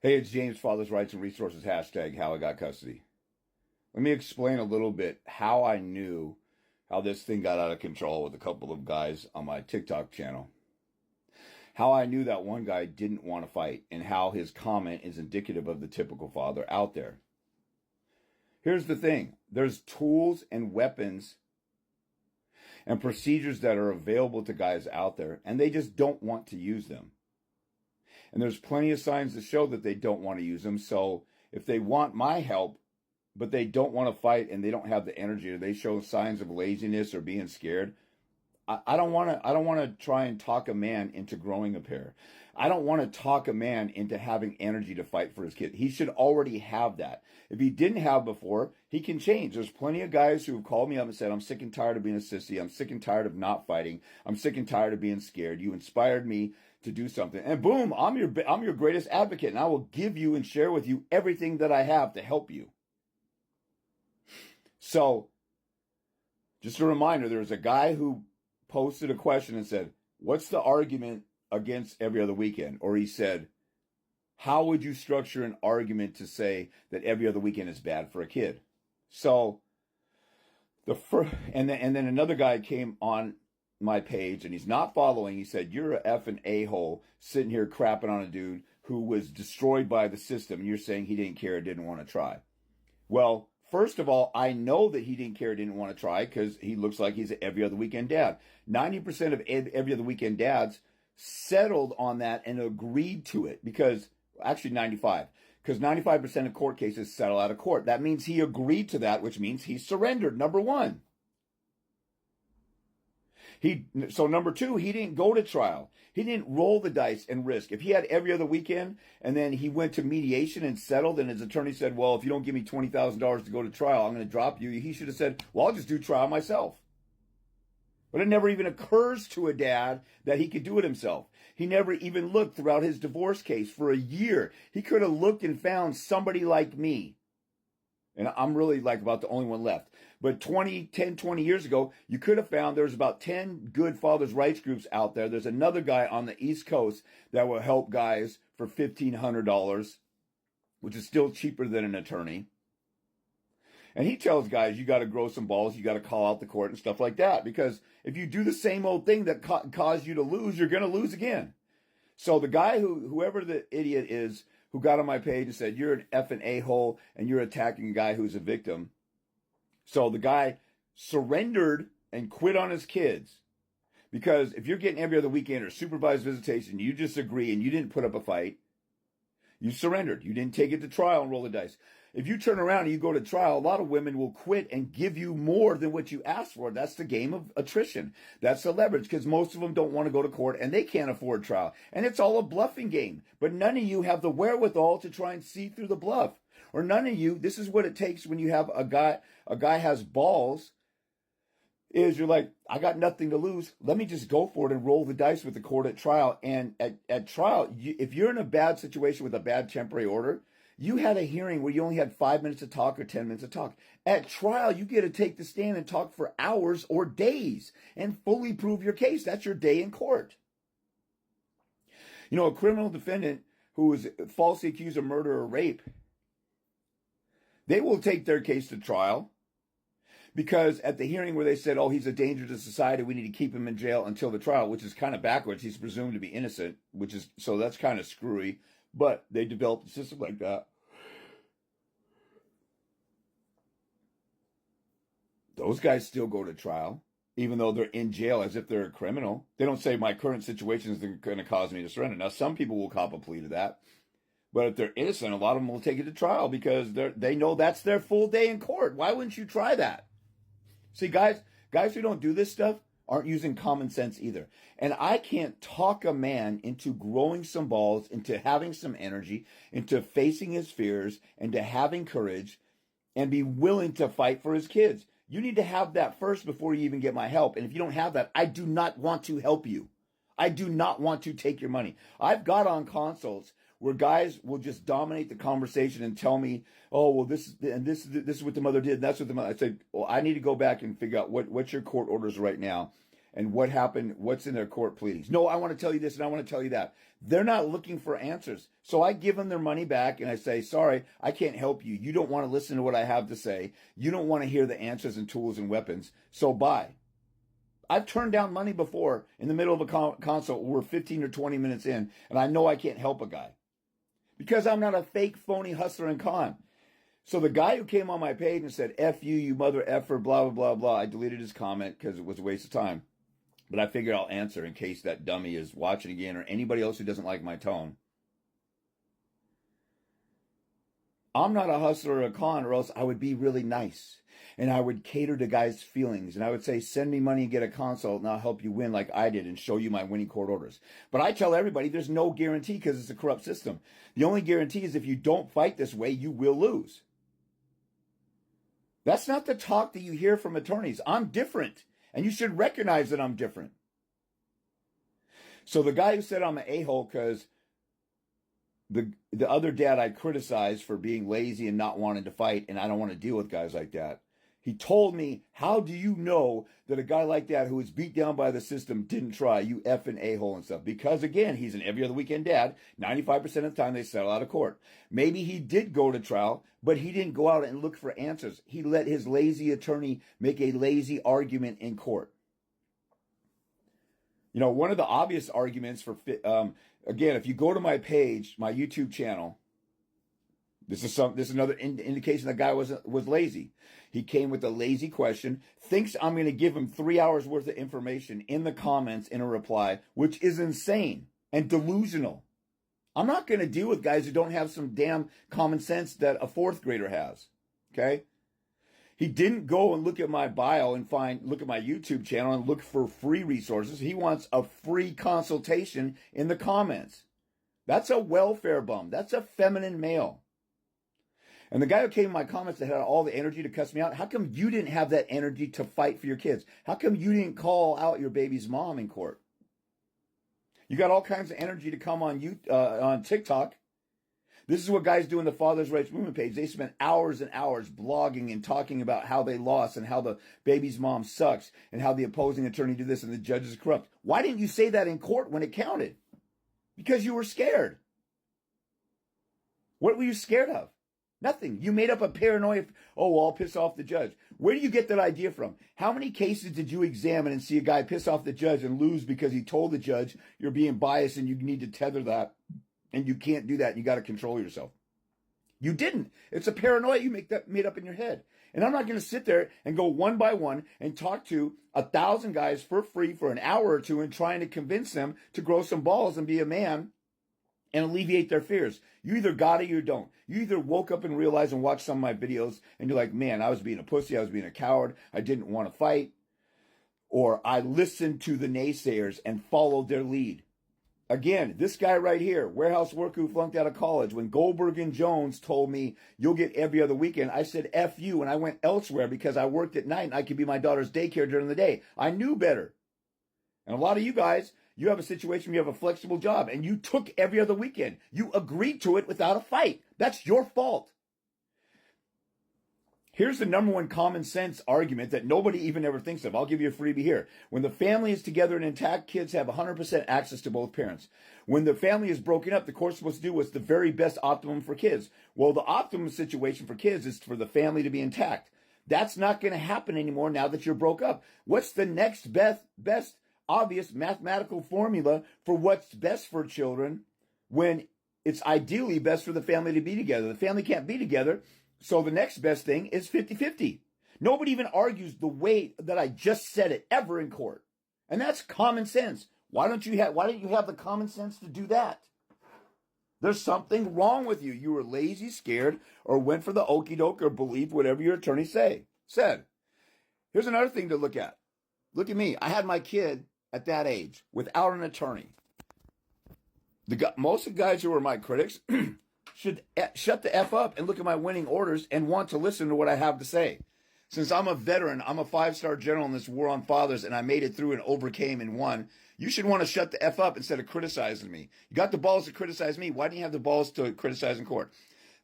Hey, it's James, Father's Rights and Resources, hashtag how I got custody. Let me explain a little bit how I knew how this thing got out of control with a couple of guys on my TikTok channel. How I knew that one guy didn't want to fight and how his comment is indicative of the typical father out there. Here's the thing. There's tools and weapons and procedures that are available to guys out there, and they just don't want to use them. And there's plenty of signs to show that they don't want to use them. So if they want my help, but they don't want to fight and they don't have the energy, or they show signs of laziness or being scared, I don't want to try and talk a man into growing a pair. I don't want to talk a man into having energy to fight for his kid. He should already have that. If he didn't have before, he can change. There's plenty of guys who have called me up and said, I'm sick and tired of being a sissy. I'm sick and tired of not fighting. I'm sick and tired of being scared. You inspired me to do something. And boom, I'm your greatest advocate, and I will give you and share with you everything that I have to help you. So, just a reminder, there's a guy who posted a question and said, what's the argument against every other weekend? Or he said, how would you structure an argument to say that every other weekend is bad for a kid? So and then another guy came on my page and he's not following. He said, you're a effing a-hole sitting here crapping on a dude who was destroyed by the system. And you're saying he didn't care, didn't want to try. Well, first of all, I know that he didn't care, didn't want to try, because he looks like he's an every other weekend dad. 90% of every other weekend dads settled on that and agreed to it, because, actually 95, because 95% of court cases settle out of court. That means he agreed to that, which means he surrendered, number one. So number two, he didn't go to trial. He didn't roll the dice and risk. If he had every other weekend and then he went to mediation and settled and his attorney said, well, if you don't give me $20,000 to go to trial, I'm going to drop you. He should have said, well, I'll just do trial myself. But it never even occurs to a dad that he could do it himself. He never even looked throughout his divorce case for a year. He could have looked and found somebody like me. And I'm really like about the only one left. But 20 years ago, you could have found there's about 10 good fathers' rights groups out there. There's another guy on the East Coast that will help guys for $1,500, which is still cheaper than an attorney. And he tells guys, you got to grow some balls, you got to call out the court and stuff like that. Because if you do the same old thing that caused you to lose, you're going to lose again. So the guy whoever the idiot is, who got on my page and said, you're an effing a-hole and you're attacking a guy who's a victim. So the guy surrendered and quit on his kids. Because if you're getting every other weekend or supervised visitation, you disagree and you didn't put up a fight, you surrendered. You didn't take it to trial and roll the dice. If you turn around and you go to trial, a lot of women will quit and give you more than what you asked for. That's the game of attrition. That's the leverage, because most of them don't want to go to court and they can't afford trial. And it's all a bluffing game. But none of you have the wherewithal to try and see through the bluff. Or none of you, this is what it takes when you have a guy has balls, is you're like, I got nothing to lose. Let me just go for it and roll the dice with the court at trial. And at trial, if you're in a bad situation with a bad temporary order, you had a hearing where you only had 5 minutes to talk or 10 minutes to talk. At trial, you get to take the stand and talk for hours or days and fully prove your case. That's your day in court. You know, a criminal defendant who is falsely accused of murder or rape, they will take their case to trial. Because at the hearing where they said, oh, he's a danger to society, we need to keep him in jail until the trial, which is kind of backwards. He's presumed to be innocent, so that's kind of screwy. But they developed a system like that. Those guys still go to trial, even though they're in jail as if they're a criminal. They don't say my current situation is going to cause me to surrender. Now, some people will cop a plea to that. But if they're innocent, a lot of them will take it to trial because they know that's their full day in court. Why wouldn't you try that? See, guys who don't do this stuff aren't using common sense either. And I can't talk a man into growing some balls, into having some energy, into facing his fears, into having courage, and be willing to fight for his kids. You need to have that first before you even get my help. And if you don't have that, I do not want to help you. I do not want to take your money. I've got on consults where guys will just dominate the conversation and tell me, oh, well, this is what the mother did. And that's what the mother, I said, well, I need to go back and figure out what's your court orders right now. and what happened, what's in their court pleadings. No, I want to tell you this and I want to tell you that. They're not looking for answers. So I give them their money back and I say, sorry, I can't help you. You don't want to listen to what I have to say. You don't want to hear the answers and tools and weapons. So bye. I've turned down money before in the middle of a consult. We're 15 or 20 minutes in and I know I can't help a guy because I'm not a fake, phony hustler and con. So the guy who came on my page and said, F you, you mother effer, blah, blah, blah, blah. I deleted his comment because it was a waste of time. But I figured I'll answer in case that dummy is watching again or anybody else who doesn't like my tone. I'm not a hustler or a con, or else I would be really nice. And I would cater to guys' feelings. And I would say, send me money and get a consult and I'll help you win like I did and show you my winning court orders. But I tell everybody there's no guarantee because it's a corrupt system. The only guarantee is if you don't fight this way, you will lose. That's not the talk that you hear from attorneys. I'm different. And you should recognize that I'm different. So the guy who said I'm an a-hole because the other dad I criticized for being lazy and not wanting to fight, and I don't want to deal with guys like that. He told me, how do you know that a guy like that who was beat down by the system didn't try, you effing a-hole and stuff? Because again, he's an every other weekend dad. 95% of the time they settle out of court. Maybe he did go to trial, but he didn't go out and look for answers. He let his lazy attorney make a lazy argument in court. You know, one of the obvious arguments for, again, if you go to my page, my YouTube channel, this is another indication the guy was lazy. He came with a lazy question, thinks I'm going to give him 3 hours worth of information in the comments in a reply, which is insane and delusional. I'm not going to deal with guys who don't have some damn common sense that a fourth grader has. Okay? He didn't go and look at my bio and look at my YouTube channel and look for free resources. He wants a free consultation in the comments. That's a welfare bum. That's a feminine male. And the guy who came in my comments that had all the energy to cuss me out, how come you didn't have that energy to fight for your kids? How come you didn't call out your baby's mom in court? You got all kinds of energy to come on TikTok. This is what guys do in the Father's Rights Movement page. They spend hours and hours blogging and talking about how they lost and how the baby's mom sucks and how the opposing attorney did this and the judge is corrupt. Why didn't you say that in court when it counted? Because you were scared. What were you scared of? Nothing. You made up a paranoia. Oh, well, I'll piss off the judge. Where do you get that idea from? How many cases did you examine and see a guy piss off the judge and lose because he told the judge you're being biased and you need to tether that and you can't do that and you got to control yourself? You didn't. It's a paranoia you made up in your head. And I'm not going to sit there and go one by one and talk to 1,000 guys for free for an hour or two and trying to convince them to grow some balls and be a man and alleviate their fears. You either got it or you don't. You either woke up and realized and watched some of my videos and you're like, man, I was being a pussy. I was being a coward. I didn't want to fight. Or I listened to the naysayers and followed their lead. Again, this guy right here, warehouse worker who flunked out of college, when Goldberg and Jones told me you'll get every other weekend, I said, F you, and I went elsewhere because I worked at night and I could be my daughter's daycare during the day. I knew better. And a lot of you guys, you have a situation where you have a flexible job and you took every other weekend. You agreed to it without a fight. That's your fault. Here's the number one common sense argument that nobody even ever thinks of. I'll give you a freebie here. When the family is together and intact, kids have 100% access to both parents. When the family is broken up, the court's supposed to do what's the very best optimum for kids. Well, the optimum situation for kids is for the family to be intact. That's not going to happen anymore now that you're broke up. What's the next best obvious mathematical formula for what's best for children when it's ideally best for the family to be together? The family can't be together, so the next best thing is 50-50. Nobody even argues the way that I just said it ever in court. And that's common sense. Why don't you have the common sense to do that? There's something wrong with you. You were lazy, scared, or went for the okie doke or believed whatever your attorney said. Here's another thing to look at. Look at me. I had my kid at that age without an attorney. Most of the guys who are my critics should shut the F up and look at my winning orders and want to listen to what I have to say. Since I'm a veteran, I'm a 5-star general in this war on fathers, and I made it through and overcame and won, you should want to shut the F up instead of criticizing me. You got the balls to criticize me. Why didn't you have the balls to criticize in court?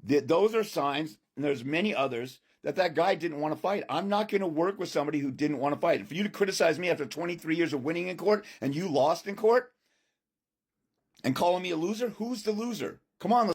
Those are signs, and there's many others, that guy didn't want to fight. I'm not going to work with somebody who didn't want to fight. For you to criticize me after 23 years of winning in court and you lost in court and calling me a loser, who's the loser? Come on.